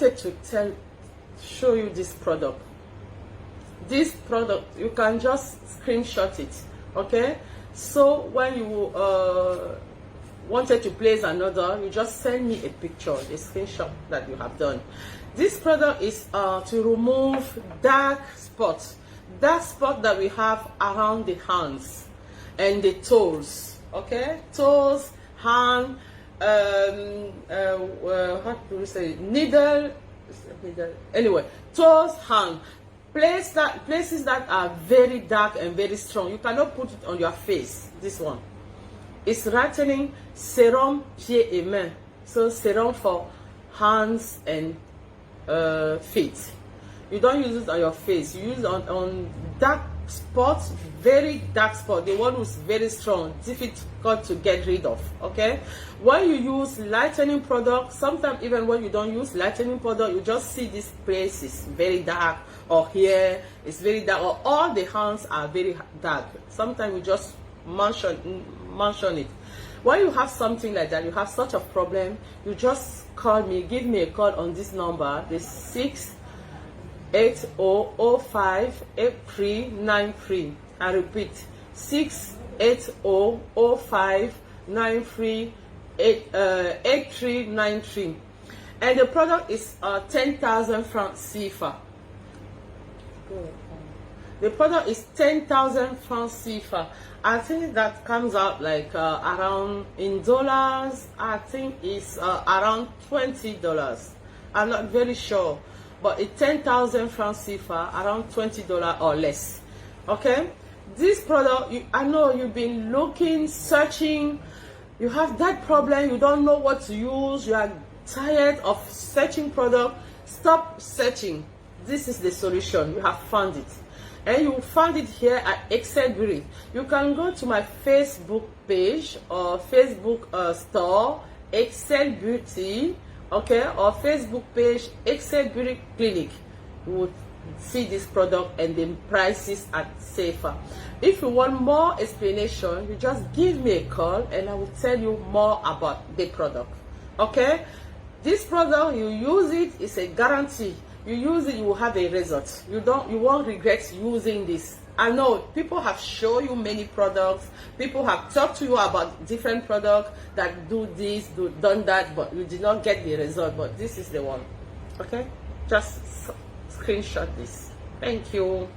wanted to show you this product. This product, you can just screenshot it, okay? So when you wanted to place another, you just send me a picture, a screenshot that you have done. This product is to remove dark spots that we have around the hands and the toes, okay? Toes, hand, what do we say? Needle. Anyway, toes, hand. Places that are very dark and very strong. You cannot put it on your face. This one. It's writing serum pieds et mains. So serum for hands and feet. You don't use it on your face. You use it on dark spots, very dark spot. The one who's very strong, difficult to get rid of. Okay. When you use lightening product, sometimes even when you don't use lightening product, you just see these places very dark, or here it's very dark, or all the hands are very dark. Sometimes we just mention it. When you have something like that, you have such a problem, you just call me, give me a call on this number, the 680058393. I repeat, 68005938393. And the product is 10,000 francs CFA. The product is 10,000 francs CFA. I think that comes out like around, in dollars, I think it's around $20. I'm not very sure, but it's 10,000 francs CFA, around $20 or less. Okay, this product, I know you've been looking, searching, you have that problem, you don't know what to use, you are tired of searching product. Stop searching. This is the solution. You have found it, and you found it here at Excel Beauty. You can go to my Facebook page or Facebook store, Excel Beauty, okay, or Facebook page, Excel Beauty Clinic. You would see this product and the prices are safer. If you want more explanation, you just give me a call and I will tell you more about the product. Okay, this product, you use it, it's a guarantee. You use it, you will have a result. You won't regret using this. I know people have shown you many products, people have talked to you about different products that do this, done that, but you did not get the result. But this is the one. Okay, just screenshot this. Thank you.